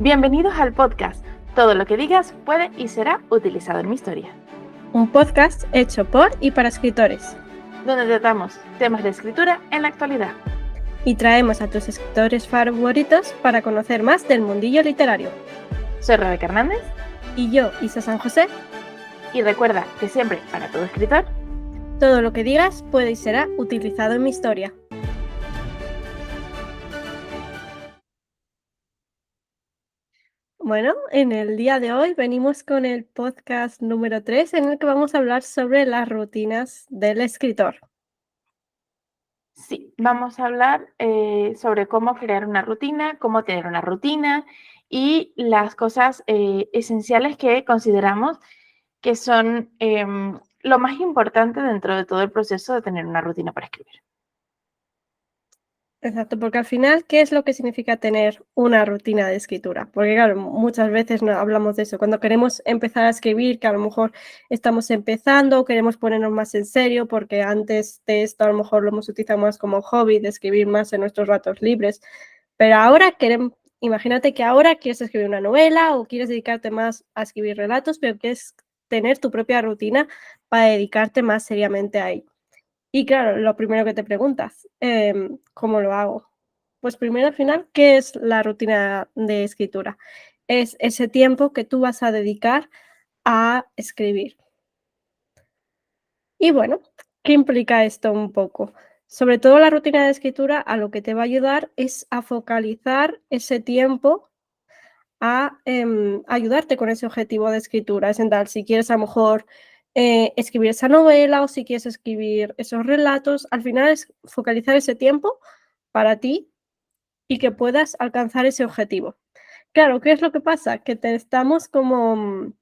Bienvenidos al podcast. Todo lo que digas puede y será utilizado en mi historia, Un podcast hecho por y para escritores. donde tratamos temas de escritura en la actualidad. Y traemos a tus escritores favoritos para conocer más del mundillo literario. Soy Rebeca Hernández Y yo, Isa San José, y recuerda que siempre, para todo escritor, todo lo que digas puede y será utilizado en mi historia. Bueno, en el día de hoy venimos con el podcast número 3 en el que vamos a hablar sobre las rutinas del escritor. sí, vamos a hablar sobre cómo crear una rutina, cómo tener una rutina y las cosas esenciales que consideramos que son lo más importante dentro de todo el proceso de tener una rutina para escribir. Exacto, porque al final, ¿qué es lo que significa tener una rutina de escritura? Porque claro, muchas veces no hablamos de eso. Cuando queremos empezar a escribir, que a lo mejor estamos empezando, queremos ponernos más en serio, porque antes de esto a lo mejor lo hemos utilizado más como hobby, de escribir más en nuestros ratos libres. Pero ahora queremos, imagínate que ahora quieres escribir una novela o quieres dedicarte más a escribir relatos, pero quieres tener tu propia rutina para dedicarte más seriamente a ello. Y claro, lo primero que te preguntas, ¿cómo lo hago? Pues primero al final, ¿qué es la rutina de escritura? Es ese tiempo que tú vas a dedicar a escribir. Y bueno, ¿qué implica esto un poco? Sobre todo la rutina de escritura a lo que te va a ayudar es a focalizar ese tiempo a ayudarte con ese objetivo de escritura. Es en tal, si quieres a lo mejor escribir esa novela o si quieres escribir esos relatos, al final es focalizar ese tiempo para ti y que puedas alcanzar ese objetivo. Claro, ¿qué es lo que pasa? Que te estamos como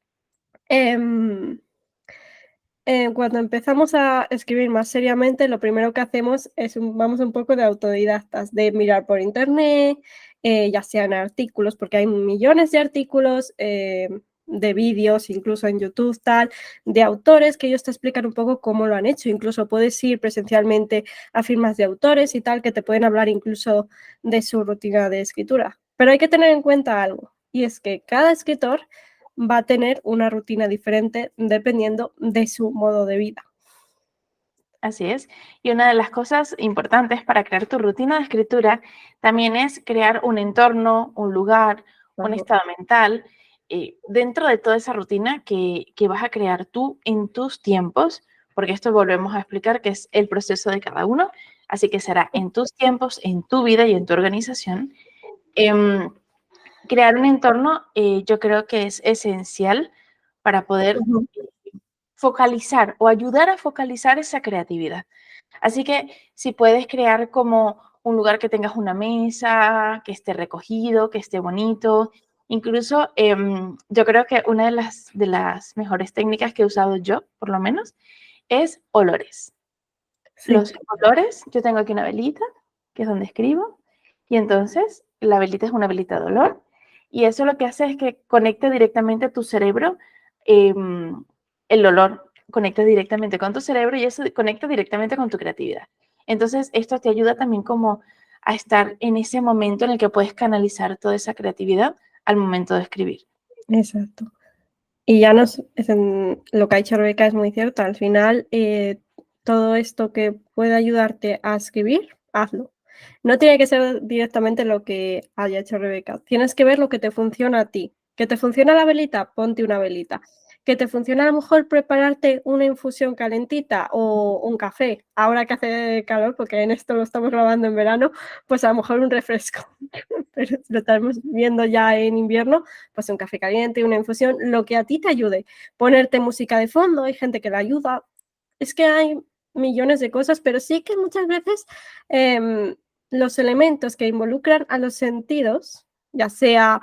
em, cuando empezamos a escribir más seriamente, lo primero que hacemos es vamos un poco de autodidactas, de mirar por internet, ya sean artículos, porque hay millones de artículos, de vídeos, incluso en YouTube, tal, de autores que ellos te explican un poco cómo lo han hecho. Incluso puedes ir presencialmente a firmas de autores y tal, que te pueden hablar incluso de su rutina de escritura. Pero hay que tener en cuenta algo, y es que cada escritor va a tener una rutina diferente dependiendo de su modo de vida. Así es. Y una de las cosas importantes para crear tu rutina de escritura también es crear un entorno, un lugar, un Ajá. estado mental dentro de toda esa rutina que vas a crear tú en tus tiempos, porque esto volvemos a explicar que es el proceso de cada uno, así que será en tus tiempos, en tu vida y en tu organización. Crear un entorno yo creo que es esencial para poder Ujú. focalizar o ayudar a focalizar esa creatividad. Así que si puedes crear como un lugar que tengas una mesa, que esté recogido, que esté bonito. Incluso yo creo que una de las mejores técnicas que he usado yo, por lo menos, es olores. Sí, Los olores, yo tengo aquí una velita, que es donde escribo, y entonces la velita es una velita de olor, y eso lo que hace es que conecte directamente a tu cerebro, el olor conecta directamente con tu cerebro y eso conecta directamente con tu creatividad. Entonces, esto te ayuda también como a estar en ese momento en el que puedes canalizar toda esa creatividad al momento de escribir. exacto. Y ya nos lo que ha dicho Rebeca es muy cierto. Al final, todo esto que puede ayudarte a escribir, hazlo. No tiene que ser directamente lo que haya hecho Rebeca. Tienes que ver lo que te funciona a ti. ¿Que te funciona la velita? Ponte una velita. ¿Que te funciona a lo mejor prepararte una infusión calentita o un café? Ahora que hace calor, porque en esto lo estamos grabando en verano, pues a lo mejor un refresco. Pero si lo estamos viendo ya en invierno, pues un café caliente, una infusión, lo que a ti te ayude. Ponerte música de fondo, hay gente que la ayuda. Es que hay millones de cosas, pero sí que muchas veces los elementos que involucran a los sentidos, ya sea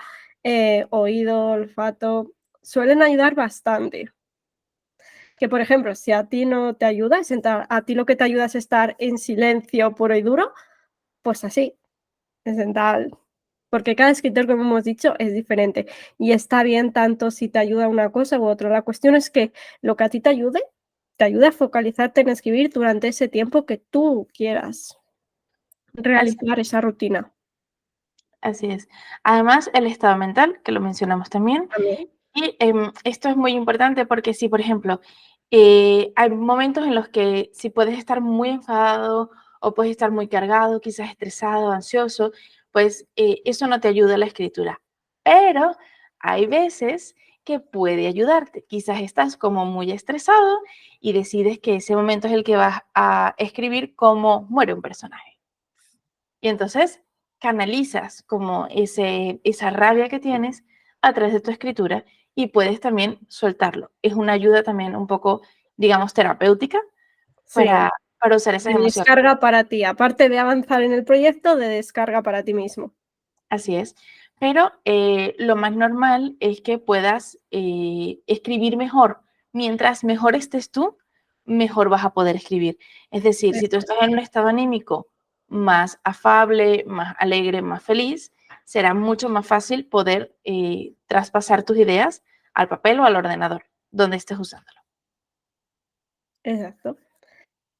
oído, olfato, suelen ayudar bastante. Que, por ejemplo, si a ti no te ayuda, a ti lo que te ayuda es estar en silencio puro y duro, pues así, es sentar, porque cada escritor, como hemos dicho, es diferente y está bien tanto si te ayuda una cosa u otra. La cuestión es que lo que a ti te ayude a focalizarte en escribir durante ese tiempo que tú quieras Así realizar esa rutina. Así es. Además, el estado mental, que lo mencionamos también. También. Y esto es muy importante porque si, por ejemplo, hay momentos en los que si puedes estar muy enfadado o puedes estar muy cargado, quizás estresado, ansioso, pues eso no te ayuda a la escritura. Pero hay veces que puede ayudarte. Quizás estás como muy estresado y decides que ese momento es el que vas a escribir cómo muere un personaje. Y entonces canalizas como esa rabia que tienes a través de tu escritura y puedes también soltarlo. Es una ayuda también un poco, digamos, terapéutica Sí, para usar esas de emociones. descarga para ti, aparte de avanzar en el proyecto, de descarga para ti mismo. Así es. Pero lo más normal es que puedas escribir mejor. Mientras mejor estés tú, mejor vas a poder escribir. Es decir, si tú estás en un estado anímico más afable, más alegre, más feliz, será mucho más fácil poder traspasar tus ideas al papel o al ordenador, donde estés usándolo. Exacto.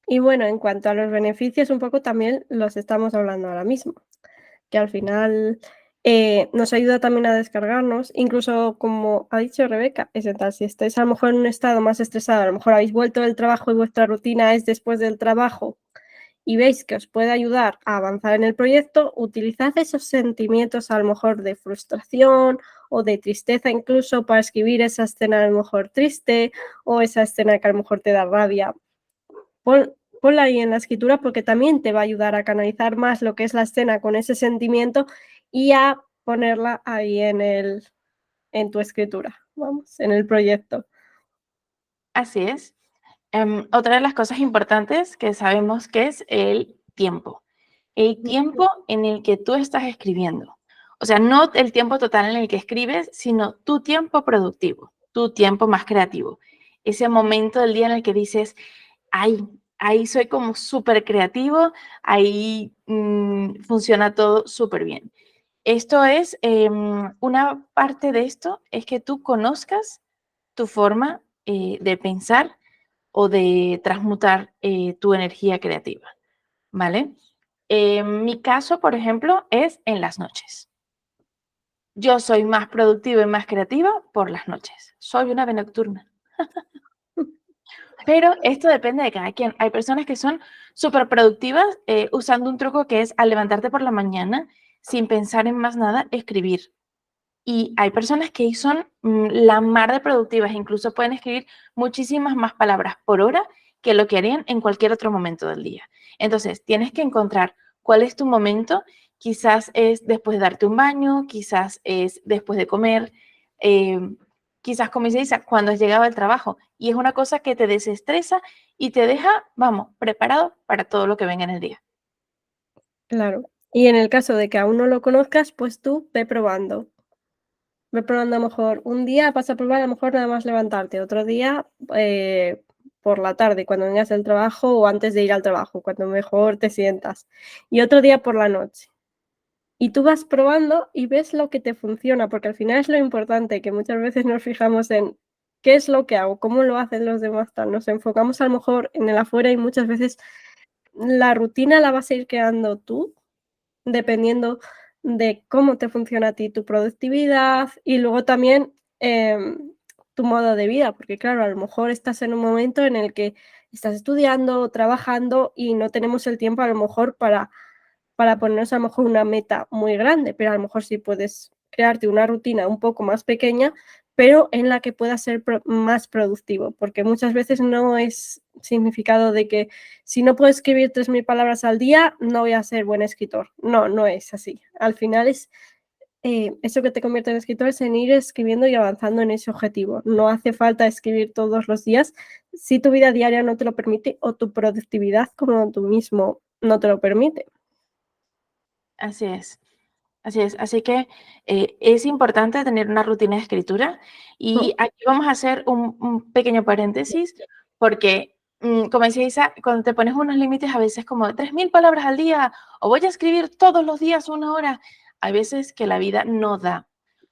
Y bueno, en cuanto a los beneficios, un poco también los estamos hablando ahora mismo, que al final nos ayuda también a descargarnos, incluso como ha dicho Rebeca, es tal, si estáis a lo mejor en un estado más estresado, a lo mejor habéis vuelto del trabajo y vuestra rutina es después del trabajo y veis que os puede ayudar a avanzar en el proyecto, utilizad esos sentimientos a lo mejor de frustración o de tristeza incluso para escribir esa escena a lo mejor triste o esa escena que a lo mejor te da rabia. Ponla ahí en la escritura porque también te va a ayudar a canalizar más lo que es la escena con ese sentimiento y a ponerla ahí en tu escritura, vamos, en el proyecto. Así es. Otra de las cosas importantes que sabemos que es el tiempo. El tiempo en el que tú estás escribiendo. O sea, no el tiempo total en el que escribes, sino tu tiempo productivo, tu tiempo más creativo. Ese momento del día en el que dices, ay, ahí soy como súper creativo, ahí funciona todo súper bien. Esto es, una parte de esto es que tú conozcas tu forma de pensar o de transmutar tu energía creativa, ¿vale? Mi caso, por ejemplo, es en las noches. Yo soy más productiva y más creativa por las noches. Soy una ave nocturna. Pero esto depende de cada quien. Hay personas que son súper productivas usando un truco que es al levantarte por la mañana, sin pensar en más nada, escribir. Y hay personas que son la mar de productivas, incluso pueden escribir muchísimas más palabras por hora que lo que harían en cualquier otro momento del día. Entonces, tienes que encontrar cuál es tu momento. Quizás es después de darte un baño, quizás es después de comer, eh, quizás, como dice Isa, cuando has llegado al trabajo. Y es una cosa que te desestresa y te deja, vamos, preparado para todo lo que venga en el día. Claro. Y en el caso de que aún no lo conozcas, pues tú ve probando. Ve probando a lo mejor un día vas a probar a lo mejor nada más levantarte, otro día por la tarde cuando vengas del trabajo o antes de ir al trabajo, cuando mejor te sientas. Y otro día por la noche. Y tú vas probando y ves lo que te funciona, porque al final es lo importante, que muchas veces nos fijamos en qué es lo que hago, cómo lo hacen los demás, tal. Nos enfocamos a lo mejor en el afuera y muchas veces la rutina la vas a ir creando tú dependiendo de cómo te funciona a ti tu productividad y luego también, tu modo de vida, porque claro, a lo mejor estás en un momento en el que estás estudiando o trabajando y no tenemos el tiempo a lo mejor para ponernos a lo mejor una meta muy grande, pero a lo mejor sí puedes crearte una rutina un poco más pequeña, pero en la que puedas ser más productivo, porque muchas veces no es significado de que si no puedo escribir 3.000 palabras al día, no voy a ser buen escritor. No, no es así. Al final es eso que te convierte en escritor es en ir escribiendo y avanzando en ese objetivo. No hace falta escribir todos los días si tu vida diaria no te lo permite o tu productividad como tú mismo no te lo permite. Así es. Así es, así que es importante tener una rutina de escritura Mm, y aquí vamos a hacer un pequeño paréntesis porque, como decía Isa, cuando te pones unos límites a veces como de 3.000 palabras al día o voy a escribir todos los días una hora, hay veces que la vida no da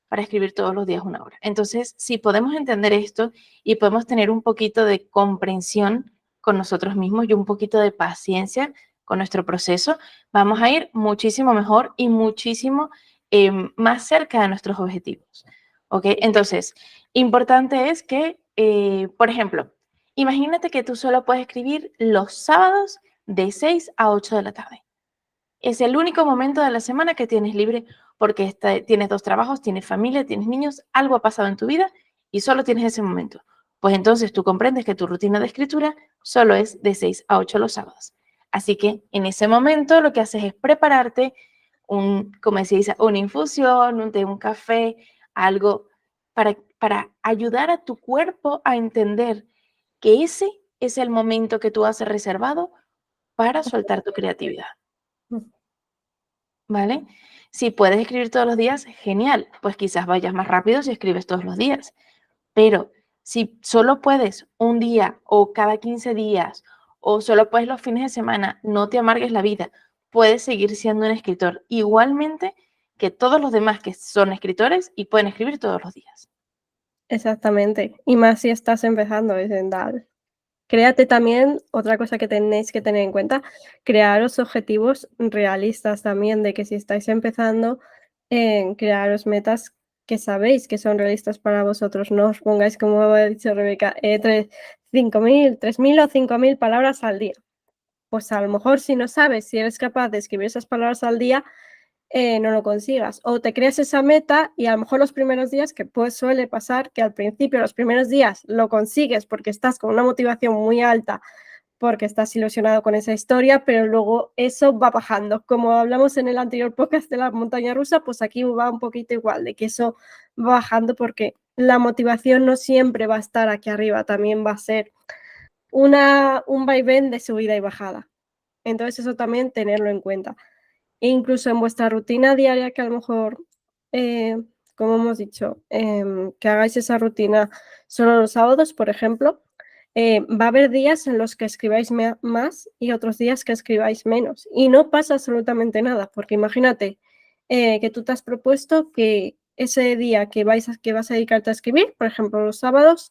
para escribir todos los días una hora. Entonces, si podemos entender esto y podemos tener un poquito de comprensión con nosotros mismos y un poquito de paciencia con nuestro proceso, vamos a ir muchísimo mejor y muchísimo más cerca de nuestros objetivos. ¿Ok? Entonces, importante es que, por ejemplo, imagínate que tú solo puedes escribir los sábados de 6 a 8 de la tarde. Es el único momento de la semana que tienes libre porque tienes 2 trabajos, tienes familia, tienes niños, algo ha pasado en tu vida y solo tienes ese momento. Pues entonces tú comprendes que tu rutina de escritura solo es de 6 a 8 los sábados. Así que en ese momento lo que haces es prepararte como se dice, una infusión, un té, un café, algo para ayudar a tu cuerpo a entender que ese es el momento que tú has reservado para soltar tu creatividad. ¿Vale? Si puedes escribir todos los días, genial, pues quizás vayas más rápido si escribes todos los días. Pero si solo puedes un día o cada 15 días o solo puedes los fines de semana, no te amargues la vida. Puedes seguir siendo un escritor igualmente que todos los demás que son escritores y pueden escribir todos los días. Exactamente. Y más si estás empezando, es en dar. Créate también, otra cosa que tenéis que tener en cuenta, crearos objetivos realistas también, de que si estáis empezando, crearos metas que sabéis que son realistas para vosotros. No os pongáis, como ha dicho Rebeca, 5.000, 3.000 o 5.000 palabras al día. Pues a lo mejor si no sabes si eres capaz de escribir esas palabras al día, no lo consigas. O te creas esa meta y a lo mejor los primeros días, que pues suele pasar que al principio, los primeros días lo consigues porque estás con una motivación muy alta, porque estás ilusionado con esa historia, pero luego eso va bajando. Como hablamos en el anterior podcast de la montaña rusa, pues aquí va un poquito igual, de que eso va bajando porque la motivación no siempre va a estar aquí arriba, también va a ser un vaivén de subida y bajada. Entonces eso también tenerlo en cuenta. E incluso en vuestra rutina diaria que a lo mejor, como hemos dicho, que hagáis esa rutina solo los sábados, por ejemplo, va a haber días en los que escribáis más y otros días que escribáis menos. Y no pasa absolutamente nada, porque imagínate que tú te has propuesto que ese día que vas a dedicarte a escribir, por ejemplo, los sábados,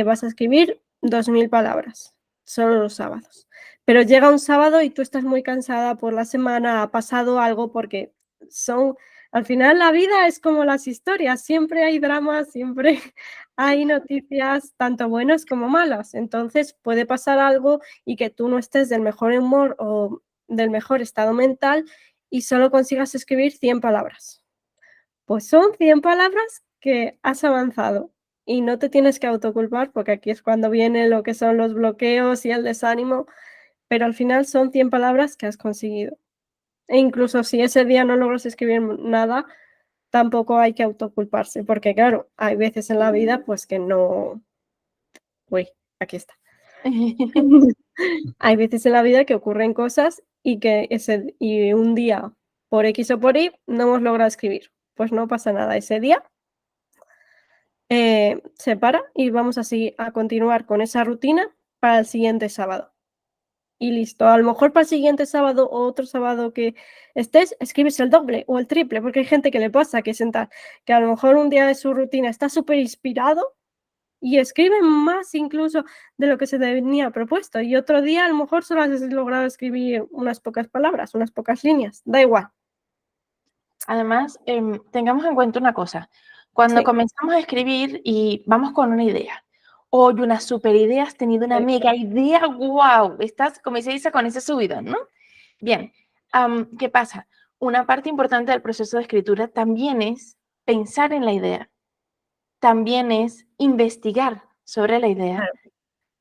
vas a escribir 2.000 palabras, solo los sábados. Pero llega un sábado y tú estás muy cansada por la semana, ha pasado algo, porque al final la vida es como las historias, siempre hay dramas, siempre hay noticias, tanto buenas como malas. Entonces puede pasar algo y que tú no estés del mejor humor o del mejor estado mental y solo consigas escribir 100 palabras. Pues son 100 palabras que has avanzado y no te tienes que autoculpar, porque aquí es cuando viene lo que son los bloqueos y el desánimo, pero al final son 100 palabras que has conseguido. E incluso si ese día no logras escribir nada, tampoco hay que autoculparse, porque claro, hay veces en la vida pues que no. Uy, aquí está. Hay veces en la vida que ocurren cosas y que un día, por X o por Y, no hemos logrado escribir. Pues no pasa nada. Ese día se para y vamos así a continuar con esa rutina para el siguiente sábado. Y listo. A lo mejor para el siguiente sábado o otro sábado que estés, escribes el doble o el triple, porque hay gente que le pasa que a lo mejor un día de su rutina está súper inspirado y escribe más incluso de lo que se tenía propuesto. Y otro día a lo mejor solo has logrado escribir unas pocas palabras, unas pocas líneas. Da igual. Además, tengamos en cuenta una cosa. Cuando Sí, comenzamos a escribir y vamos con una idea, oye, una super idea, has tenido una mega idea, wow, estás, como se dice, con ese subidón, ¿no? Bien, ¿qué pasa? Una parte importante del proceso de escritura también es pensar en la idea, también es investigar sobre la idea, claro.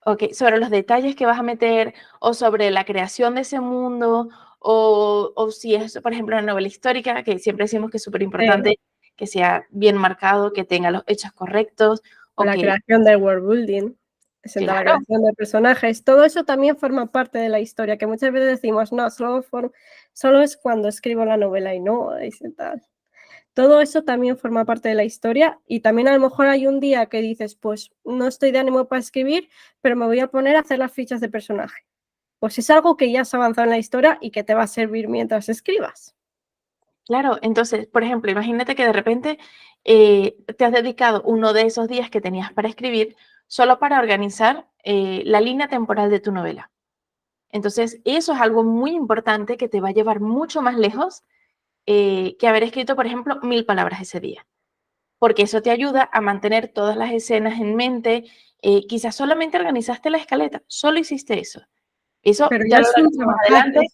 okay, sobre los detalles que vas a meter o sobre la creación de ese mundo o si es, por ejemplo, una novela histórica, que siempre decimos que es súper Sí. importante que sea bien marcado, que tenga los hechos correctos, O la ok, creación del world building, presentar la claro. creación de personajes, todo eso también forma parte de la historia, que muchas veces decimos, no, solo es cuando escribo la novela y no, dice tal. Todo eso también forma parte de la historia y también a lo mejor hay un día que dices, pues no estoy de ánimo para escribir, pero me voy a poner a hacer las fichas de personaje. Pues es algo que ya has avanzado en la historia y que te va a servir mientras escribas. Claro, entonces, por ejemplo, imagínate que de repente te has dedicado uno de esos días que tenías para escribir solo para organizar la línea temporal de tu novela. Entonces, eso es algo muy importante que te va a llevar mucho más lejos que haber escrito, por ejemplo, 1000 palabras ese día, porque eso te ayuda a mantener todas las escenas en mente. Quizás solamente organizaste la escaleta, solo hiciste eso. Eso Pero ya ya lo es un hablaremos más trabajazo. adelante,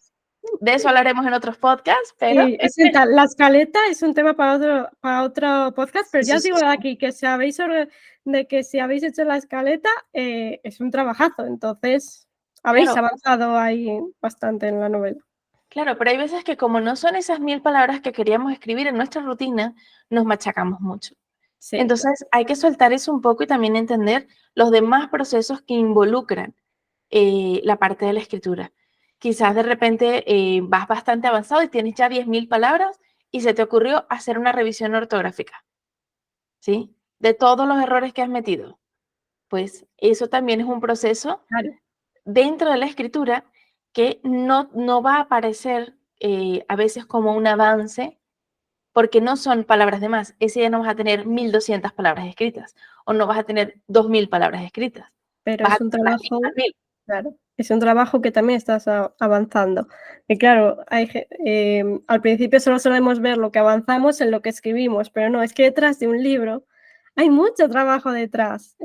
de eso hablaremos en otros podcasts, pero Sí, la escaleta es un tema para otro podcast, pero sí, ya sí, os sí, digo de sí. aquí que si habéis hecho la escaleta, es un trabajazo. Entonces, habéis Claro, avanzado ahí bastante en la novela. claro, pero hay veces que como no son esas 1000 palabras que queríamos escribir en nuestra rutina, nos machacamos mucho. Sí, claro. Entonces hay que soltar eso un poco y también entender los demás procesos que involucran la parte de la escritura. Quizás de repente vas bastante avanzado y tienes ya 10.000 palabras y se te ocurrió hacer una revisión ortográfica, ¿sí? De todos los errores que has metido. Pues eso también es un proceso Claro, dentro de la escritura que no va a aparecer a veces como un avance porque no son palabras de más. Ese día no vas a tener 1200 palabras escritas o no vas a tener 2000 palabras escritas. pero Vas a es un tener las mismas trabajo, 1000. claro, es un trabajo que también estás avanzando. Y claro, al principio solo solemos ver lo que avanzamos en lo que escribimos, pero no, es que detrás de un libro hay mucho trabajo detrás.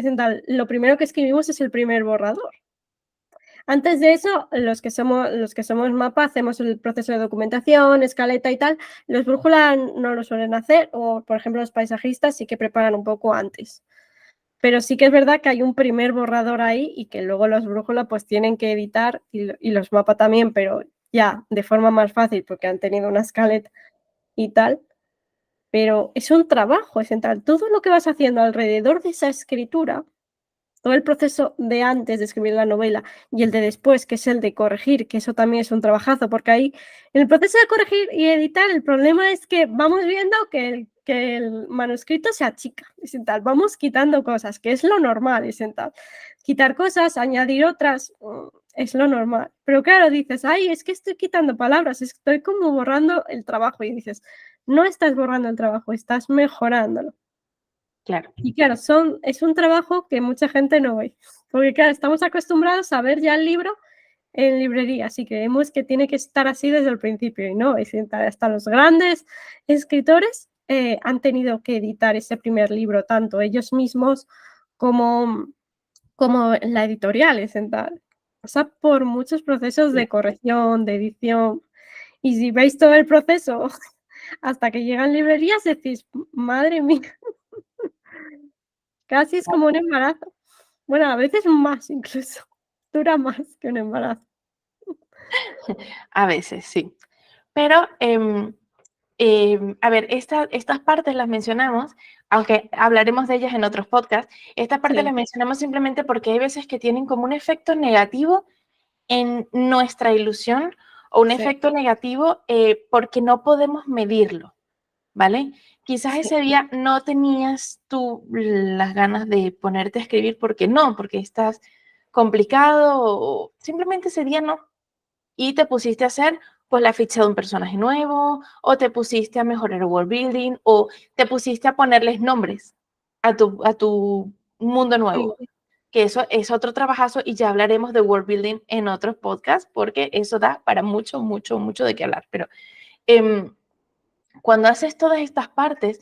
Lo primero que escribimos es el primer borrador. Antes de eso, los que somos mapa hacemos el proceso de documentación, escaleta y tal. Los brújula no lo suelen hacer, o por ejemplo los paisajistas sí que preparan un poco antes. Pero sí que es verdad que hay un primer borrador ahí y que luego los brújula pues tienen que editar y los mapa también, pero ya de forma más fácil porque han tenido una escaleta y tal. Pero es un trabajo, es en tal, todo lo que vas haciendo alrededor de esa escritura, todo el proceso de antes de escribir la novela y el de después, que es el de corregir, que eso también es un trabajazo, porque ahí en el proceso de corregir y editar, el problema es que vamos viendo que el manuscrito se achica, es en tal, vamos quitando cosas, que es lo normal, es en tal. Quitar cosas, añadir otras, es lo normal. Pero claro, dices, ay, es que estoy quitando palabras, estoy como borrando el trabajo y dices, no estás borrando el trabajo, estás mejorándolo. Claro, Y claro, es un trabajo que mucha gente no ve, porque claro, estamos acostumbrados a ver ya el libro en librerías y creemos que tiene que estar así desde el principio y no, hasta los grandes escritores han tenido que editar ese primer libro, tanto ellos mismos como, como la editorial, es en tal. Pasa por muchos procesos sí. de corrección, de edición, y si veis todo el proceso hasta que llegan librerías, decís, madre mía, casi es como un embarazo. Bueno, a veces más incluso. Dura más que un embarazo. A veces sí. Pero, a ver, estas partes las mencionamos, aunque hablaremos de ellas en otros podcasts, estas partes Sí, las mencionamos simplemente porque hay veces que tienen como un efecto negativo en nuestra ilusión o un sí, efecto negativo porque no podemos medirlo, ¿vale? Quizás sí, ese día no tenías tú las ganas de ponerte a escribir porque no, porque estás complicado o simplemente ese día no. Y te pusiste a hacer pues la ficha de un personaje nuevo o te pusiste a mejorar el world building o te pusiste a ponerles nombres a tu mundo nuevo, sí, que eso es otro trabajazo y ya hablaremos de world building en otros podcasts porque eso da para mucho, mucho, mucho de qué hablar. Pero em, cuando haces todas estas partes,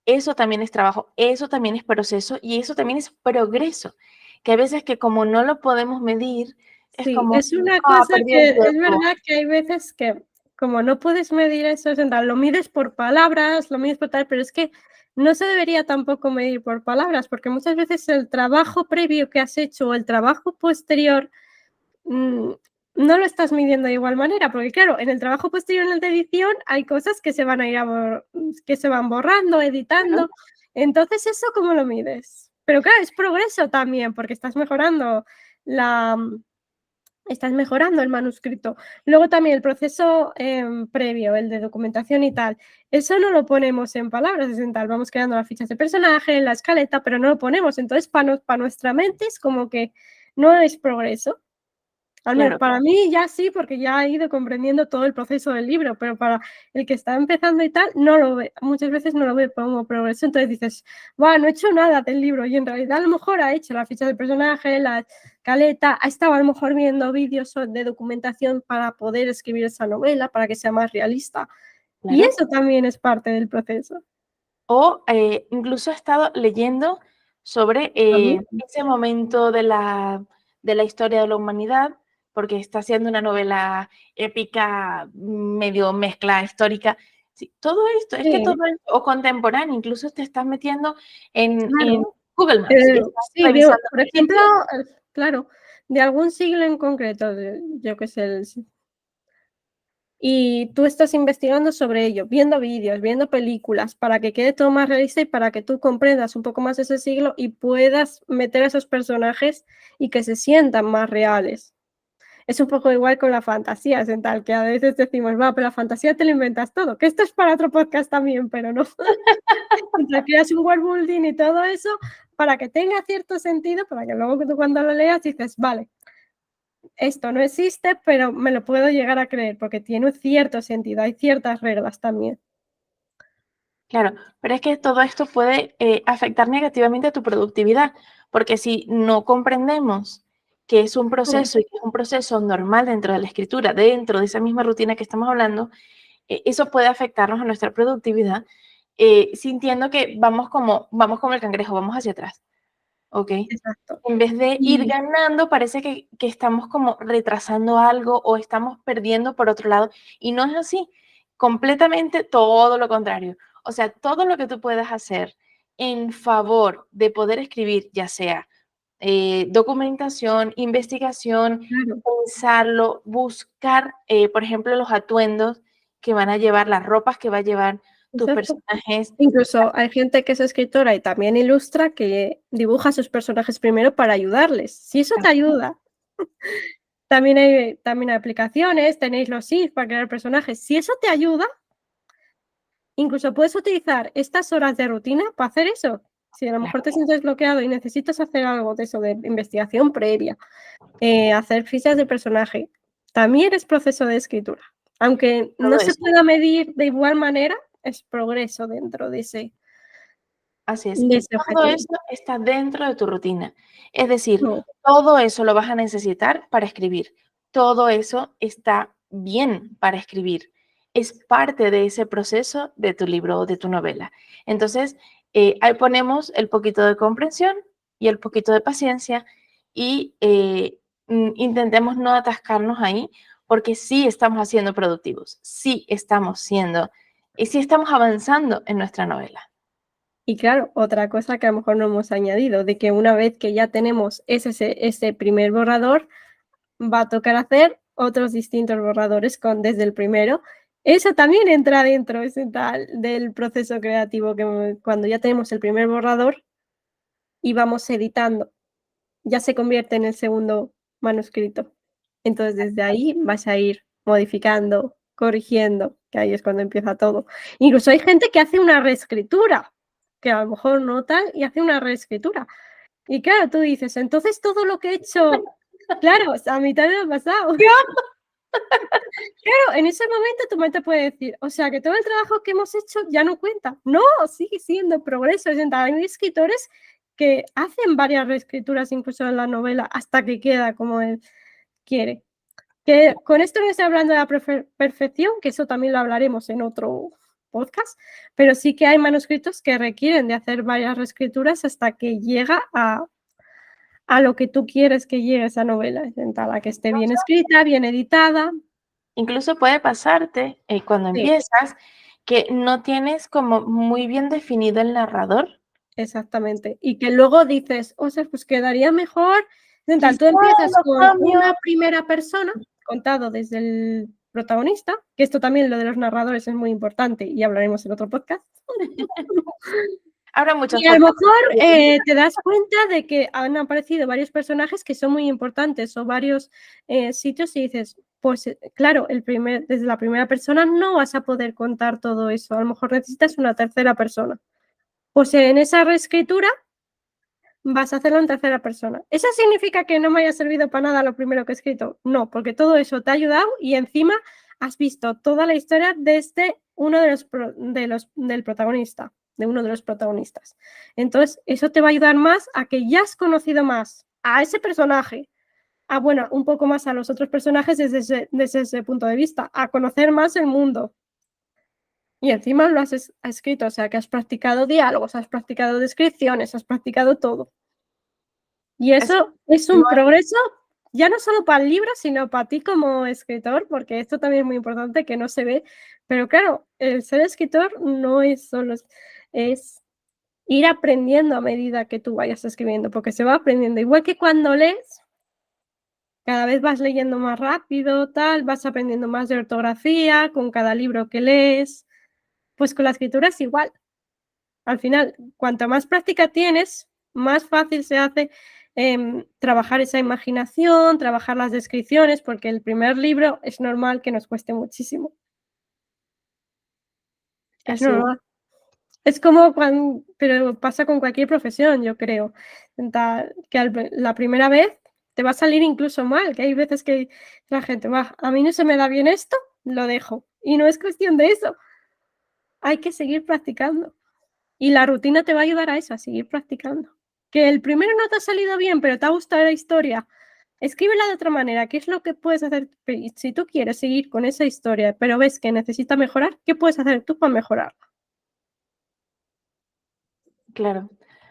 eso también es trabajo, eso también es proceso y eso también es progreso, que a veces que como no lo podemos medir, es sí. como, Es una ah, cosa perdí el que es tiempo. verdad que hay veces que, como no puedes medir eso, es en tal, lo mides por palabras, lo mides por tal, pero es que no se debería tampoco medir por palabras, porque muchas veces el trabajo previo que has hecho o el trabajo posterior mm, no lo estás midiendo de igual manera, porque claro, en el trabajo posterior, en el de edición, hay cosas que se van a ir que se van borrando, Claro, editando. Entonces, ¿eso cómo lo mides? Pero claro, es progreso también, porque la, estás mejorando el manuscrito. Luego también el proceso previo, el de documentación y tal, eso no lo ponemos en palabras, es en tal, vamos creando las fichas de personaje, la escaleta, pero no lo ponemos. Entonces, para nuestra mente es como que no es progreso. Al menos claro, para mí ya sí, porque ya he ido comprendiendo todo el proceso del libro, pero para el que está empezando y tal, no lo ve, muchas veces no lo ve como progreso. Entonces dices, bueno, no he hecho nada del libro y en realidad a lo mejor ha hecho la ficha del personaje, la caleta, ha estado a lo mejor viendo vídeos de documentación para poder escribir esa novela, para que sea más realista. Y Claro. eso también es parte del proceso. O incluso he estado leyendo sobre A mí, ese momento de la historia de la humanidad, porque está haciendo una novela épica, medio mezcla histórica. Sí, todo esto, es que todo sí, esto, o contemporáneo, incluso te estás metiendo en claro. Google Maps y estás Sí, revisando por ejemplo, sitios. claro, de algún siglo en concreto, yo qué sé, y tú estás investigando sobre ello, viendo vídeos, viendo películas, para que quede todo más realista y para que tú comprendas un poco más ese siglo y puedas meter a esos personajes y que se sientan más reales. Es un poco igual con la fantasía, es en tal que a veces decimos, va, pero la fantasía te lo inventas todo, que esto es para otro podcast también, pero no. Entonces creas un world building y todo eso para que tenga cierto sentido, para que luego tú cuando lo leas dices, vale, esto no existe, pero me lo puedo llegar a creer porque tiene un cierto sentido, hay ciertas reglas también. Claro, pero es que todo esto puede afectar negativamente a tu productividad, porque si no comprendemos que es un Mm, proceso y que es un proceso normal dentro de la escritura, dentro de esa misma rutina que estamos hablando, eso puede afectarnos a nuestra productividad, sintiendo que vamos como el cangrejo, vamos hacia atrás, ¿ok? exacto. En vez de ir Y ganando, parece que estamos como retrasando algo o estamos perdiendo por otro lado. Y no es así, completamente todo lo contrario. O sea, todo lo que tú puedas hacer en favor de poder escribir, ya sea documentación, investigación, claro, pensarlo, buscar, por ejemplo, los atuendos que van a llevar, las ropas que va a llevar tus exacto. personajes. Incluso hay gente que es escritora y también ilustra que dibuja a sus personajes primero para ayudarles. Si eso te ayuda, también hay aplicaciones, tenéis los SIF para crear personajes. Si eso te ayuda, incluso puedes utilizar estas horas de rutina para hacer eso. Si a lo mejor Claro, te sientes bloqueado y necesitas hacer algo de eso, de investigación previa, hacer fichas de personaje, también es proceso de escritura. Aunque no todo se eso. pueda medir de igual manera, es progreso dentro Así es. de Y ese todo objetivo. eso está dentro de tu rutina. Es decir, Mm, todo eso lo vas a necesitar para escribir. Todo eso está bien para escribir. Es parte de ese proceso de tu libro o de tu novela. Entonces, ahí ponemos el poquito de comprensión y el poquito de paciencia y intentemos no atascarnos ahí porque sí estamos haciendo productivos, sí estamos siendo y sí estamos avanzando en nuestra novela. y claro, otra cosa que a lo mejor no hemos añadido, de que una vez que ya tenemos ese primer borrador, va a tocar hacer otros distintos borradores desde el primero. Eso también entra dentro ese tal del proceso creativo, que cuando ya tenemos el primer borrador y vamos editando, ya se convierte en el segundo manuscrito. Entonces, desde ahí vas a ir modificando, corrigiendo, que ahí es cuando empieza todo. Incluso hay gente que hace una reescritura, que a lo mejor no tal, y hace una reescritura. Y claro, tú dices, entonces todo lo que he hecho, claro, a mitad me ha pasado. Claro, en ese momento tu mente puede decir, o sea, que todo el trabajo que hemos hecho ya no cuenta. No, sigue siendo progreso. Hay escritores que hacen varias reescrituras incluso en la novela hasta que queda como él quiere. Que con esto no estoy hablando de la perfección, que eso también lo hablaremos en otro podcast, pero sí que hay manuscritos que requieren de hacer varias reescrituras hasta que llega a lo que tú quieres que llegue esa novela, a que esté bien escrita, bien editada. Incluso puede pasarte cuando Sí, empiezas que no tienes como muy bien definido el narrador. exactamente. Y que luego dices, o sea, pues quedaría mejor. Tú Quizá empiezas lo con cambio. una primera persona, contado desde el protagonista, que esto también, lo de los narradores, es muy importante y hablaremos en otro podcast. Habrá muchos Y a lo podcasts. mejor te das cuenta de que han aparecido varios personajes que son muy importantes o varios sitios y dices, pues claro, desde la primera persona no vas a poder contar todo eso. A lo mejor necesitas una tercera persona. Pues en esa reescritura vas a hacerlo en tercera persona. ¿Eso significa que no me haya servido para nada lo primero que he escrito? No, porque todo eso te ha ayudado y encima has visto toda la historia desde uno del protagonista, de uno de los protagonistas. Entonces, eso te va a ayudar más a que ya has conocido más a ese personaje, bueno, un poco más a los otros personajes desde ese punto de vista, a conocer más el mundo. Y encima lo has escrito, o sea, que has practicado diálogos, has practicado descripciones, has practicado todo. Y eso es un no es- progreso ya no solo para el libro, sino para ti como escritor, porque esto también es muy importante que no se ve. Pero claro, el ser escritor no es solo, es ir aprendiendo a medida que tú vayas escribiendo, porque se va aprendiendo. Igual que cuando lees, cada vez vas leyendo más rápido, tal, vas aprendiendo más de ortografía con cada libro que lees. Pues con la escritura es igual. Al final, cuanto más práctica tienes, más fácil se hace trabajar esa imaginación, trabajar las descripciones, porque el primer libro es normal que nos cueste muchísimo. Es Así es. normal. Es como cuando, pero pasa con cualquier profesión, yo creo. Que la primera vez te va a salir incluso mal, que hay veces que la gente, va, a mí no se me da bien esto, lo dejo. Y no es cuestión de eso. Hay que seguir practicando. Y la rutina te va a ayudar a eso, a seguir practicando. Que el primero no te ha salido bien, pero te ha gustado la historia, escríbela de otra manera. ¿Qué es lo que puedes hacer? Si tú quieres seguir con esa historia, pero ves que necesita mejorar, ¿qué puedes hacer tú para mejorarla? Claro.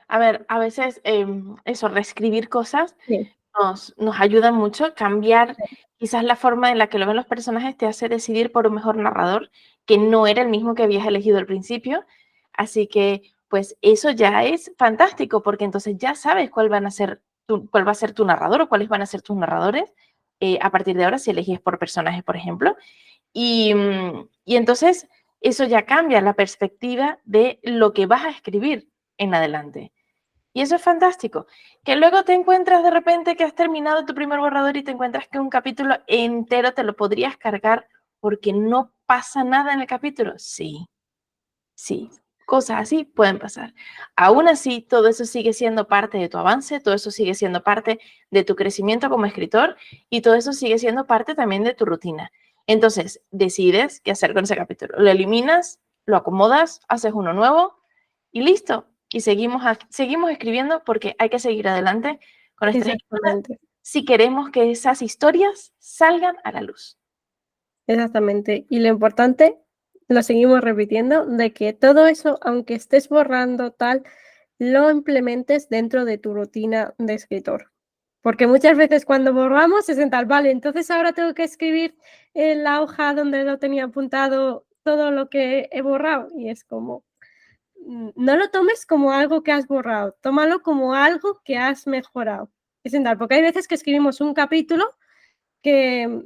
A ver, a veces eso, reescribir cosas Sí, nos ayuda mucho. Cambiar quizás la forma en la que lo ven los personajes te hace decidir por un mejor narrador que no era el mismo que habías elegido al principio. Así que, pues eso ya es fantástico porque entonces ya sabes cuál va a ser tu narrador o cuáles van a ser tus narradores a partir de ahora si eliges por personaje, por ejemplo. Y entonces eso ya cambia la perspectiva de lo que vas a escribir en adelante. Y eso es fantástico. Que luego te encuentras de repente que has terminado tu primer borrador y te encuentras que un capítulo entero te lo podrías cargar porque no pasa nada en el capítulo. Sí, sí, cosas así pueden pasar. Aún así, todo eso sigue siendo parte de tu avance, todo eso sigue siendo parte de tu crecimiento como escritor y todo eso sigue siendo parte también de tu rutina. Entonces, decides qué hacer con ese capítulo. Lo eliminas, lo acomodas, haces uno nuevo y listo. Y seguimos escribiendo porque hay que seguir adelante con nuestras historias exactamente. si queremos que esas historias salgan a la luz. Exactamente. Y lo importante, lo seguimos repitiendo, de que todo eso, aunque estés borrando tal, lo implementes dentro de tu rutina de escritor. Porque muchas veces cuando borramos es en tal, vale, entonces ahora tengo que escribir en la hoja donde lo tenía apuntado todo lo que he borrado. Y es como, no lo tomes como algo que has borrado, tómalo como algo que has mejorado. Es en tal, porque hay veces que escribimos un capítulo que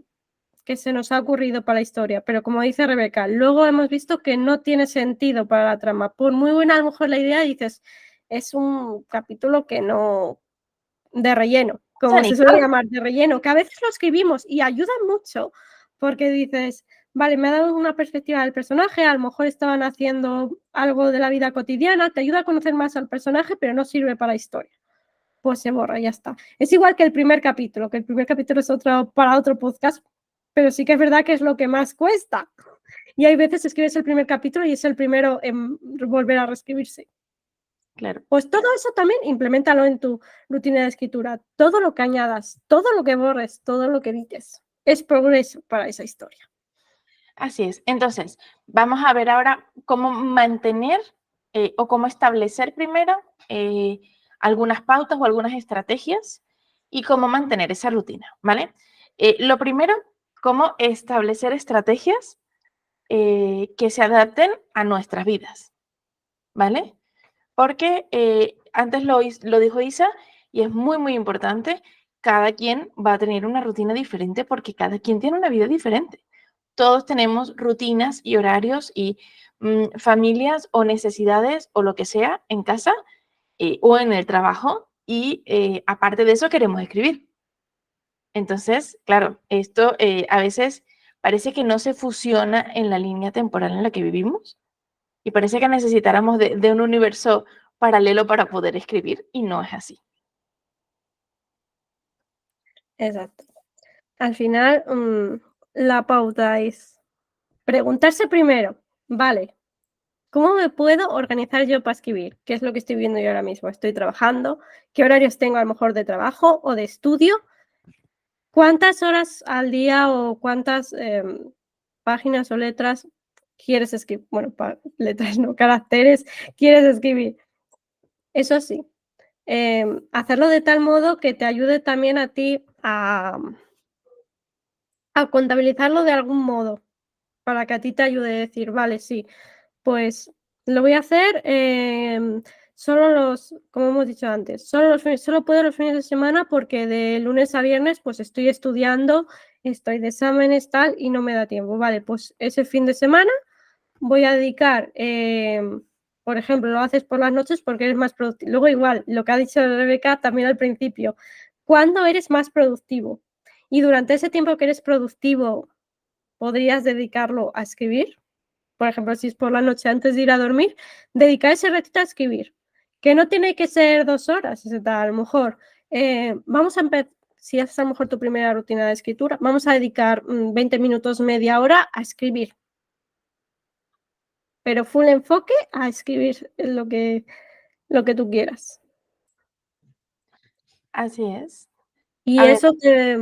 se nos ha ocurrido para la historia, pero como dice Rebeca, luego hemos visto que no tiene sentido para la trama. Por muy buena a lo mejor la idea, dices, es un capítulo que no, de relleno, como se suele llamar, de relleno, que a veces lo escribimos y ayuda mucho porque dices, vale, me ha dado una perspectiva del personaje, a lo mejor estaban haciendo algo de la vida cotidiana, te ayuda a conocer más al personaje, pero no sirve para la historia. Pues se borra, ya está. Es igual que el primer capítulo es otro para otro podcast, pero sí que es verdad que es lo que más cuesta. Y hay veces escribes el primer capítulo y es el primero en volver a reescribirse. Claro. Pues todo eso también implementalo en tu rutina de escritura. Todo lo que añadas, todo lo que borres, todo lo que edites, es progreso para esa historia. Así es. Entonces, vamos a ver ahora cómo mantener o cómo establecer primero algunas pautas o algunas estrategias y cómo mantener esa rutina, ¿vale? Lo primero, cómo establecer estrategias que se adapten a nuestras vidas, ¿vale? Porque antes lo dijo Isa y es muy, muy importante, cada quien va a tener una rutina diferente porque cada quien tiene una vida diferente. Todos tenemos rutinas y horarios y familias o necesidades o lo que sea en casa o en el trabajo y aparte de eso queremos escribir. Entonces, claro, esto a veces parece que no se fusiona en la línea temporal en la que vivimos y parece que necesitáramos de un universo paralelo para poder escribir y no es así. Exacto. Al final, la pauta es preguntarse primero, vale, ¿cómo me puedo organizar yo para escribir? ¿Qué es lo que estoy viendo yo ahora mismo? Estoy trabajando, ¿qué horarios tengo a lo mejor de trabajo o de estudio? ¿Cuántas horas al día o cuántas páginas o letras quieres escribir, bueno, letras no, caracteres, quieres escribir. Eso sí, hacerlo de tal modo que te ayude también a ti a contabilizarlo de algún modo, para que a ti te ayude a decir, vale, sí, pues lo voy a hacer, solo como hemos dicho antes, solo puedo los fines de semana porque de lunes a viernes, pues estoy estudiando, estoy de exámenes, tal, y no me da tiempo. Vale, pues ese fin de semana voy a dedicar, por ejemplo, lo haces por las noches porque eres más productivo. Luego igual, lo que ha dicho Rebeca también al principio, ¿cuándo eres más productivo? Y durante ese tiempo que eres productivo, podrías dedicarlo a escribir. Por ejemplo, si es por la noche antes de ir a dormir, dedicar ese ratito a escribir, que no tiene que ser 2 horas, a lo mejor, vamos a empezar, si haces a lo mejor tu primera rutina de escritura, vamos a dedicar 20 minutos, media hora a escribir, pero full enfoque a escribir lo que tú quieras. Así es. Y A ver, eso te,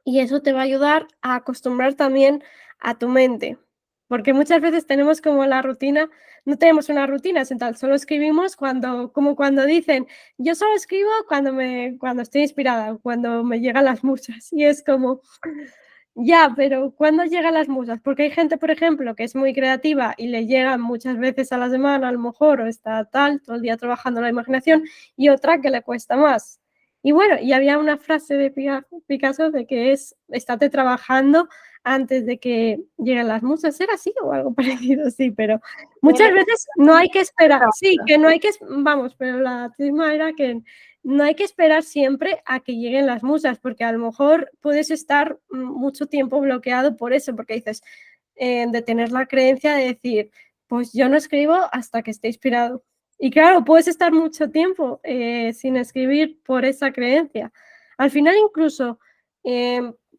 y eso te va a ayudar a acostumbrar también a tu mente, porque muchas veces tenemos como la rutina, no tenemos una rutina tal, solo escribimos como cuando dicen, yo solo escribo cuando estoy inspirada, cuando me llegan las musas, y es como, ya, pero ¿cuándo llegan las musas? Porque hay gente, por ejemplo, que es muy creativa y le llegan muchas veces a la semana, a lo mejor, o está tal, todo el día trabajando la imaginación, y otra que le cuesta más. Y bueno, y había una frase de Picasso de que es, estate trabajando antes de que lleguen las musas. ¿Era así o algo parecido? Sí, pero muchas tiene que veces no hay que esperar, sí, ser que no hay que, vamos, pero la tema era que no hay que esperar siempre a que lleguen las musas, porque a lo mejor puedes estar mucho tiempo bloqueado por eso, porque dices, de tener la creencia de decir, pues yo no escribo hasta que esté inspirado. Y claro, puedes estar mucho tiempo sin escribir por esa creencia. Al final, incluso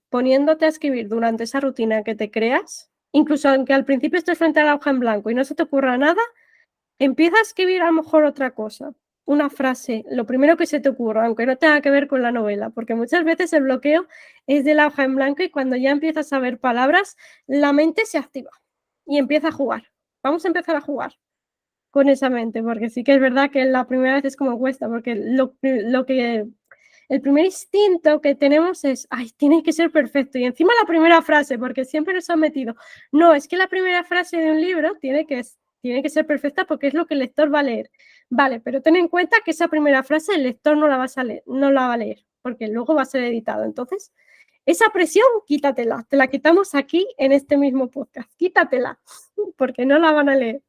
poniéndote a escribir durante esa rutina que te creas, incluso aunque al principio estés frente a la hoja en blanco y no se te ocurra nada, empieza a escribir a lo mejor otra cosa, una frase, lo primero que se te ocurra, aunque no tenga que ver con la novela, porque muchas veces el bloqueo es de la hoja en blanco y cuando ya empiezas a ver palabras, la mente se activa y empieza a jugar. Vamos a empezar a jugar con esa mente, porque sí que es verdad que la primera vez es como cuesta, porque lo que el primer instinto que tenemos es, ay, tiene que ser perfecto. Y encima la primera frase, porque siempre nos han metido, no, es que la primera frase de un libro tiene que ser perfecta porque es lo que el lector va a leer. Vale, pero ten en cuenta que esa primera frase el lector no la no la va a leer, porque luego va a ser editado. Entonces, esa presión, quítatela. Te la quitamos aquí en este mismo podcast. Quítatela, porque no la van a leer.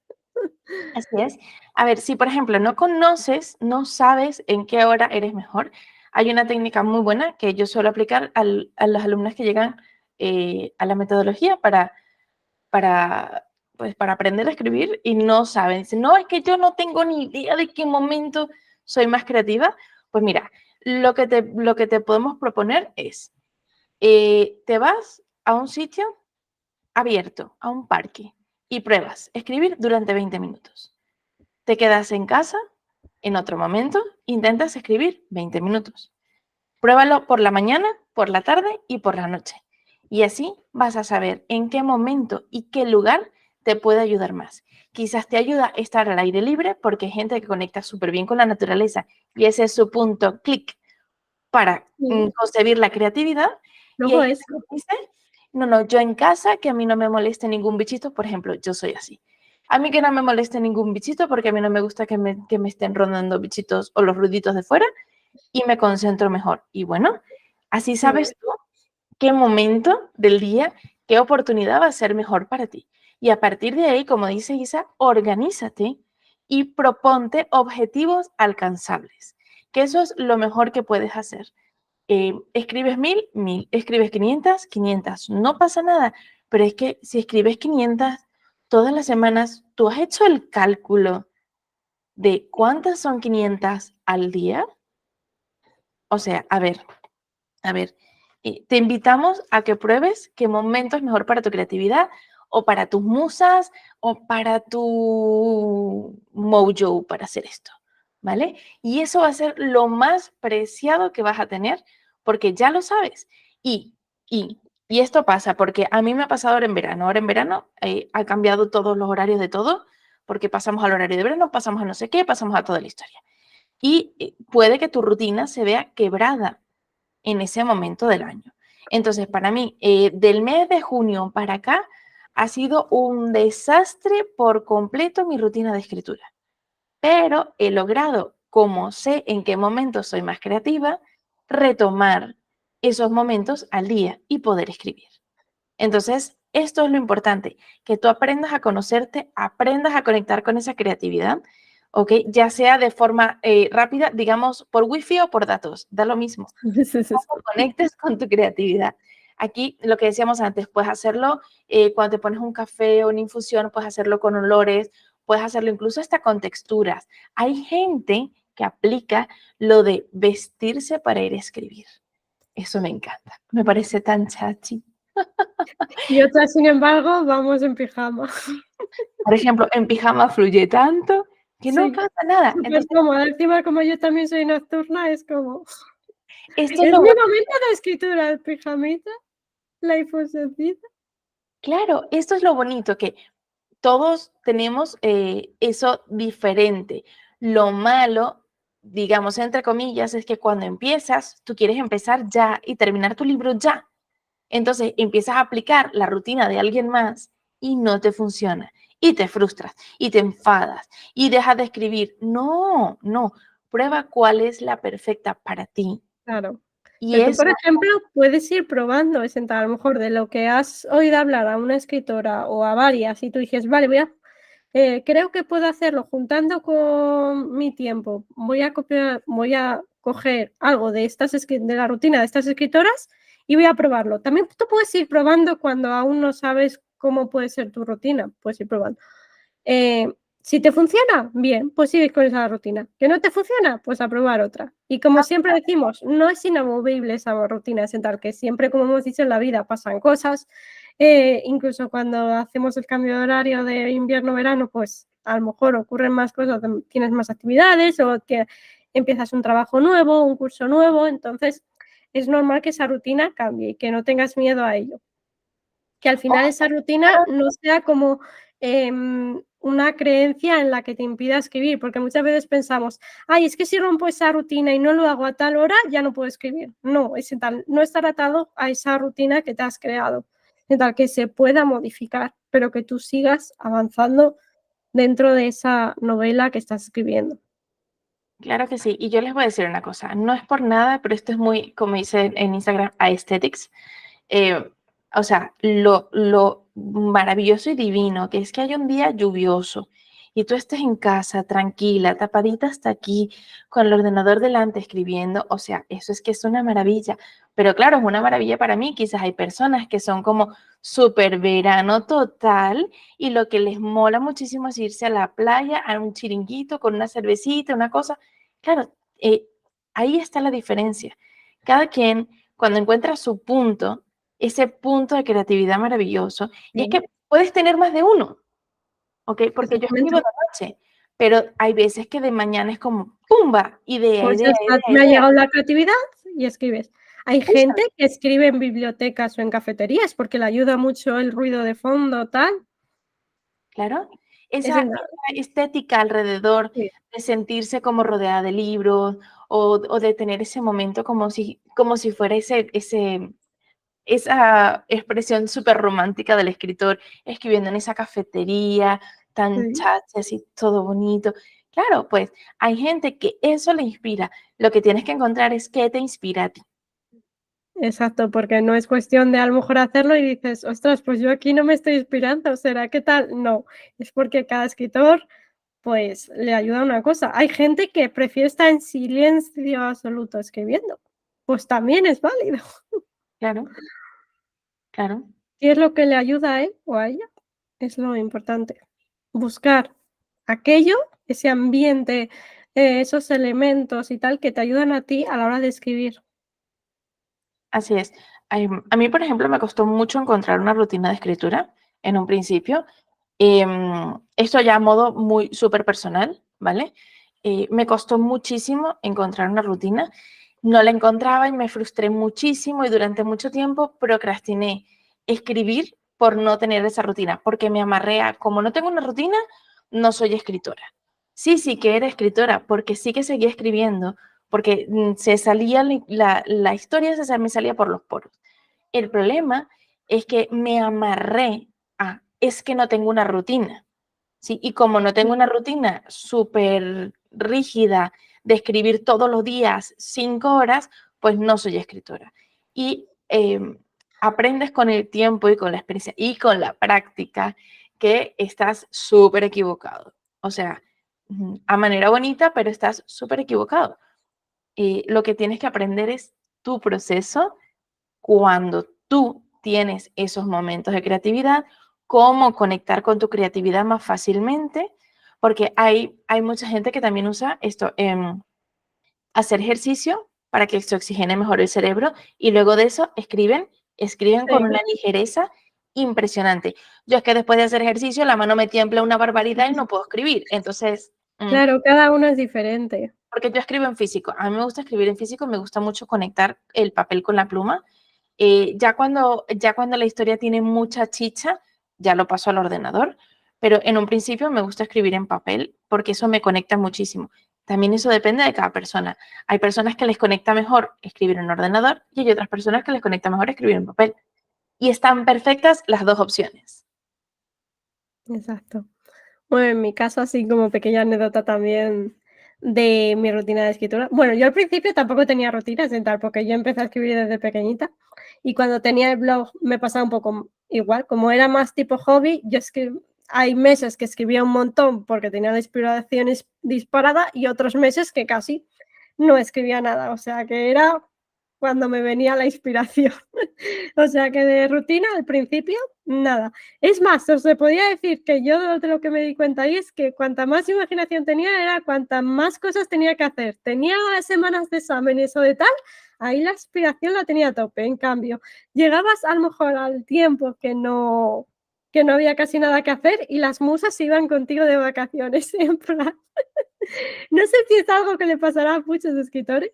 así es. A ver, si por ejemplo no conoces, no sabes en qué hora eres mejor, hay una técnica muy buena que yo suelo aplicar a los alumnos que llegan a la metodología para, pues, para aprender a escribir y no saben. Dicen, no, es que yo no tengo ni idea de qué momento soy más creativa. Pues mira, lo que te podemos proponer es, te vas a un sitio abierto, a un parque, y pruebas escribir durante 20 minutos. Te quedas en casa, en otro momento, intentas escribir 20 minutos. Pruébalo por la mañana, por la tarde y por la noche. Y así vas a saber en qué momento y qué lugar te puede ayudar más. Quizás te ayuda estar al aire libre porque hay gente que conecta súper bien con la naturaleza y ese es su punto clic para Sí. concebir la creatividad. Y hay Luego gente eso. que dice, no, no, yo en casa, que a mí no me moleste ningún bichito, por ejemplo, yo soy así. A mí que no me moleste ningún bichito porque a mí no me gusta que me estén rondando bichitos o los ruiditos de fuera y me concentro mejor. Y bueno, así Sí. sabes tú qué momento del día, qué oportunidad va a ser mejor para ti. Y a partir de ahí, como dice Isa, organízate y proponte objetivos alcanzables, que eso es lo mejor que puedes hacer. Escribes 1000, 1000, escribes 500, 500, no pasa nada, pero es que si escribes 500 todas las semanas, ¿tú has hecho el cálculo de cuántas son 500 al día? O sea, a ver, te invitamos a que pruebes qué momento es mejor para tu creatividad o para tus musas o para tu mojo para hacer esto, ¿vale? Y eso va a ser lo más preciado que vas a tener porque ya lo sabes. Y Y esto pasa porque a mí me ha pasado ahora en verano. Ahora en verano ha cambiado todos los horarios de todo, porque pasamos al horario de verano, pasamos a no sé qué, pasamos a toda la historia. Y puede que tu rutina se vea quebrada en ese momento del año. Entonces, para mí, del mes de junio para acá, ha sido un desastre por completo mi rutina de escritura. Pero he logrado, como sé en qué momentos soy más creativa, retomar esos momentos al día y poder escribir. Entonces, esto es lo importante, que tú aprendas a conocerte, aprendas a conectar con esa creatividad, ¿ok? Ya sea de forma rápida, digamos, por wifi o por datos, da lo mismo. Cómo conectes con tu creatividad. Aquí, lo que decíamos antes, puedes hacerlo cuando te pones un café o una infusión, puedes hacerlo con olores, puedes hacerlo incluso hasta con texturas. Hay gente que aplica lo de vestirse para ir a escribir. Eso me encanta, me parece tan chachi. Y otras, sin embargo, vamos en pijama. Por ejemplo, en pijama fluye tanto que no Sí, pasa nada. súper Entonces, cómoda. Encima, como yo también soy nocturna, es como esto es es lo mi bonito. momento de escritura, el pijamita, la infusioncita. Claro, esto es lo bonito, que todos tenemos eso diferente. Lo malo, digamos, entre comillas, es que cuando empiezas, tú quieres empezar ya y terminar tu libro ya. Entonces empiezas a aplicar la rutina de alguien más y no te funciona. Y te frustras y te enfadas y dejas de escribir. No, no. Prueba cuál es la perfecta para ti. Claro. Y Pero tú, por eso, ejemplo, puedes ir probando, a lo mejor de lo que has oído hablar a una escritora o a varias, y tú dices: "Vale, creo que puedo hacerlo juntando con mi tiempo. Voy a coger algo de de la rutina de estas escritoras y voy a probarlo". También tú puedes ir probando cuando aún no sabes cómo puede ser tu rutina, puedes ir probando. Eh, si te funciona, bien, pues sigues con esa rutina. ¿Que no te funciona? Pues a probar otra. Y como siempre decimos, no es inamovible esa rutina, es en tal que siempre, como hemos dicho, en la vida pasan cosas. Incluso cuando hacemos el cambio de horario de invierno-verano, pues a lo mejor ocurren más cosas, tienes más actividades o que empiezas un trabajo nuevo, un curso nuevo, entonces es normal que esa rutina cambie y que no tengas miedo a ello. Que al final esa rutina no sea como, una creencia en la que te impida escribir, porque muchas veces pensamos: "Ay, es que si rompo esa rutina y no lo hago a tal hora, ya no puedo escribir". No, es en tal no estar atado a esa rutina que te has creado, en tal que se pueda modificar, pero que tú sigas avanzando dentro de esa novela que estás escribiendo. claro que sí. Y yo les voy a decir una cosa, no es por nada, pero esto es muy, como dice en Instagram, aesthetics. Eh, o sea, lo maravilloso y divino que es que haya un día lluvioso y tú estés en casa tranquila, tapadita hasta aquí, con el ordenador delante escribiendo, o sea, eso es que es una maravilla. Pero claro, es una maravilla para mí. Quizás hay personas que son como súper verano total y lo que les mola muchísimo es irse a la playa, a un chiringuito con una cervecita, una cosa. Claro, ahí está la diferencia. Cada quien, cuando encuentra su punto, ese punto de creatividad maravilloso, y es Sí, que puedes tener más de uno, ¿ok? Porque yo escribo exactamente. de noche, pero hay veces que de mañana es como ¡pumba! Idea, Pues ya idea, está, idea, me ha idea. llegado la creatividad y escribes. Hay Úsala, gente que escribe en bibliotecas o en cafeterías porque le ayuda mucho el ruido de fondo, tal. claro. Es Esa en estética alrededor Sí, de sentirse como rodeada de libros o de tener ese momento como si fuera esa expresión súper romántica del escritor escribiendo en esa cafetería tan sí, chacha, así todo bonito. Claro, pues hay gente que eso le inspira. Lo que tienes que encontrar es qué te inspira a ti. exacto, porque no es cuestión de a lo mejor hacerlo y dices: "Ostras, pues yo aquí no me estoy inspirando, ¿será que tal?". No, es porque cada escritor, pues, le ayuda una cosa. Hay gente que prefiere estar en silencio absoluto escribiendo, pues también es válido. Claro, claro. Si es lo que le ayuda a él o a ella, es lo importante. Buscar aquello, ese ambiente, esos elementos y tal que te ayudan a ti a la hora de escribir. Así es. A mí, por ejemplo, me costó mucho encontrar una rutina de escritura en un principio. Esto ya a modo muy súper personal, ¿vale? Me costó muchísimo encontrar una rutina no la encontraba y me frustré muchísimo y durante mucho tiempo procrastiné escribir por no tener esa rutina, porque me amarré a, como no tengo una rutina, no soy escritora. Sí, sí que era escritora, porque sí que seguía escribiendo, porque se salía la historia, me salía por los poros. El problema es que me amarré a, es que no tengo una rutina. ¿Sí? Y como no tengo una rutina súper rígida de escribir todos los días 5 horas, pues no soy escritora. Y aprendes con el tiempo y con la experiencia y con la práctica que estás súper equivocado. O sea, a manera bonita, pero estás súper equivocado. Y lo que tienes que aprender es tu proceso cuando tú tienes esos momentos de creatividad, cómo conectar con tu creatividad más fácilmente, porque hay mucha gente que también usa esto, hacer ejercicio para que se oxigene mejor el cerebro y luego de eso escriben con Sí. una ligereza impresionante. Yo es que después de hacer ejercicio la mano me tiembla una barbaridad y no puedo escribir. Entonces, Claro, cada uno es diferente. porque yo escribo en físico. A mí me gusta escribir en físico, me gusta mucho conectar el papel con la pluma. Ya cuando la historia tiene mucha chicha, ya lo paso al ordenador, pero en un principio me gusta escribir en papel porque eso me conecta muchísimo. También eso depende de cada persona. Hay personas que les conecta mejor escribir en ordenador y hay otras personas que les conecta mejor escribir en papel. Y están perfectas las dos opciones. Exacto. Bueno, en mi caso, así como pequeña anécdota también de mi rutina de escritura. Bueno, yo al principio tampoco tenía rutinas en tal, porque yo empecé a escribir desde pequeñita y cuando tenía el blog me pasaba un poco igual, como era más tipo hobby, hay meses que escribía un montón porque tenía la inspiración disparada y otros meses que casi no escribía nada, o sea que era cuando me venía la inspiración. O sea que de rutina al principio, nada. Es más, os se podía decir que yo de lo que me di cuenta ahí es que cuanta más imaginación tenía era cuantas más cosas tenía que hacer. Tenía semanas de exámenes o de tal, ahí la inspiración la tenía a tope. En cambio, llegabas a lo mejor al tiempo que no había casi nada que hacer y las musas se iban contigo de vacaciones, en plan. No sé si es algo que le pasará a muchos escritores,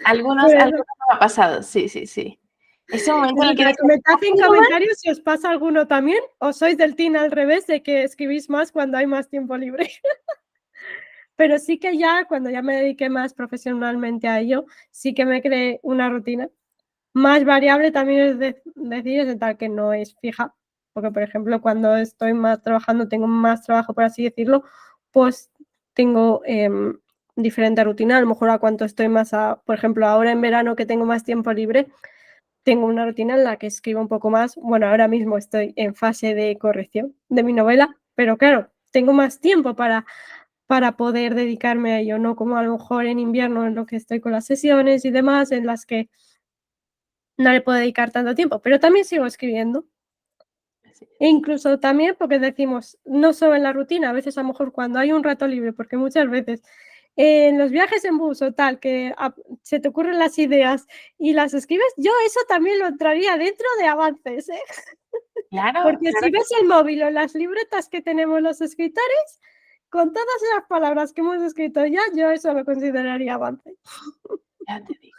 Algunos, pero algunos me ha pasado, sí, sí, sí. Ese momento en eso, el que pero dices, comentad en "¿Haciendo más?". comentarios si os pasa alguno también, o sois del team al revés de que escribís más cuando hay más tiempo libre. Pero sí que ya, cuando ya me dediqué más profesionalmente a ello, sí que me creé una rutina. Más variable también es decir, es de tal que no es fija, porque, por ejemplo, cuando estoy más trabajando, tengo más trabajo, por así decirlo, pues tengo, diferente rutina. A lo mejor a cuanto estoy más por ejemplo, ahora en verano que tengo más tiempo libre, tengo una rutina en la que escribo un poco más. Bueno, ahora mismo estoy en fase de corrección de mi novela, pero claro, tengo más tiempo para poder dedicarme a ello, no como a lo mejor en invierno, en lo que estoy con las sesiones y demás, en las que no le puedo dedicar tanto tiempo, pero también sigo escribiendo. Sí. E incluso también porque decimos, no solo en la rutina, a veces a lo mejor cuando hay un rato libre, porque muchas veces en los viajes en bus o tal, que se te ocurren las ideas y las escribes, yo eso también lo entraría dentro de avances, ¿eh? Claro, Porque claro si que ves el móvil o las libretas que tenemos los escritores, con todas las palabras que hemos escrito ya, yo eso lo consideraría avance. ya te digo.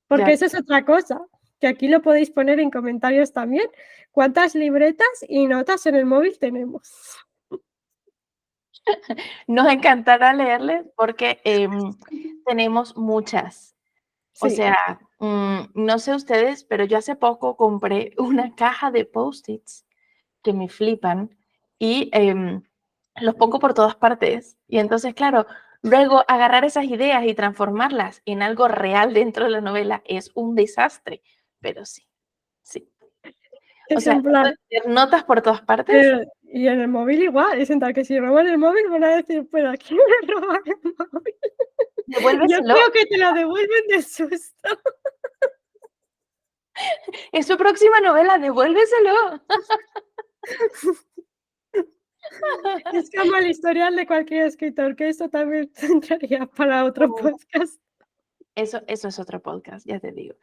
Porque eso es otra cosa, que aquí lo podéis poner en comentarios también, cuántas libretas y notas en el móvil tenemos. Nos encantará leerles porque tenemos muchas. O Sí, sea, no sé ustedes, pero yo hace poco compré una caja de Post-its que me flipan y los pongo por todas partes. Y entonces, claro, luego agarrar esas ideas y transformarlas en algo real dentro de la novela es un desastre. Pero sí, sí. O es sea, en esto plan, de tener notas por todas partes, pero y en el móvil igual, es en tal que si roban el móvil van a decir: "¿Pero a quién le roban el móvil?". Yo devuélveselo. creo que te lo devuelven de susto. Es su próxima novela, devuélveselo. Es como el historial de cualquier escritor, que eso también entraría para otro podcast. Eso es otro podcast, ya te digo.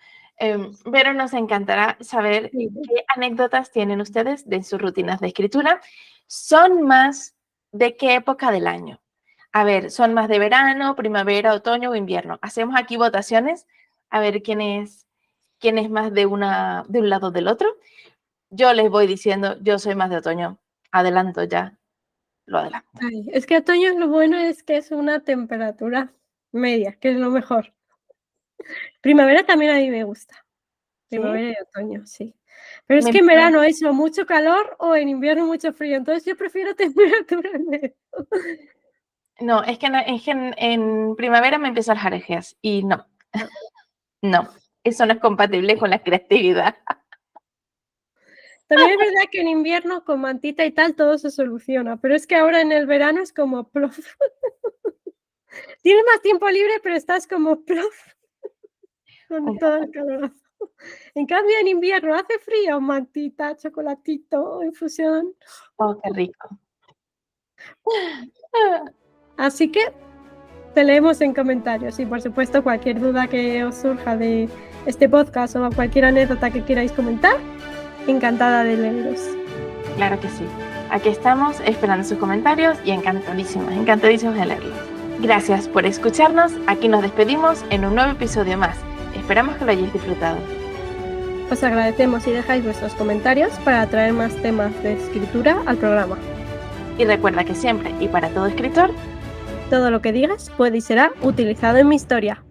Pero nos encantará saber Sí. qué anécdotas tienen ustedes de sus rutinas de escritura. ¿Son más de qué época del año? A ver, ¿son más de verano, primavera, otoño o invierno? Hacemos aquí votaciones a ver quién es más de un lado o del otro. Yo les voy diciendo, yo soy más de otoño. Adelanto ya, lo adelanto. Ay, es que otoño lo bueno es que es una temperatura media, que es lo mejor. Primavera también a mí me gusta. ¿Sí? Primavera y otoño, sí. Pero es Me que en empieza- verano es o mucho calor o en invierno mucho frío, entonces yo prefiero temperatura media. No, es que en primavera me empiezan las alergias y no, No. no, eso no es compatible con la creatividad. También es verdad que en invierno con mantita y tal todo se soluciona, pero es que ahora en el verano es como plof. Tienes más tiempo libre, pero estás como plof con todo el calor. En cambio, en invierno hace frío, mantita, chocolatito, infusión. Oh, qué rico. Así que te leemos en comentarios y, por supuesto, cualquier duda que os surja de este podcast o cualquier anécdota que queráis comentar, encantada de leeros. Claro que sí. Aquí estamos esperando sus comentarios y encantadísimos de leerlos. Gracias por escucharnos. Aquí nos despedimos en un nuevo episodio más. Esperamos que lo hayáis disfrutado. Os agradecemos si dejáis vuestros comentarios para traer más temas de escritura al programa. Y recuerda que siempre y para todo escritor, todo lo que digas puede y será utilizado en mi historia.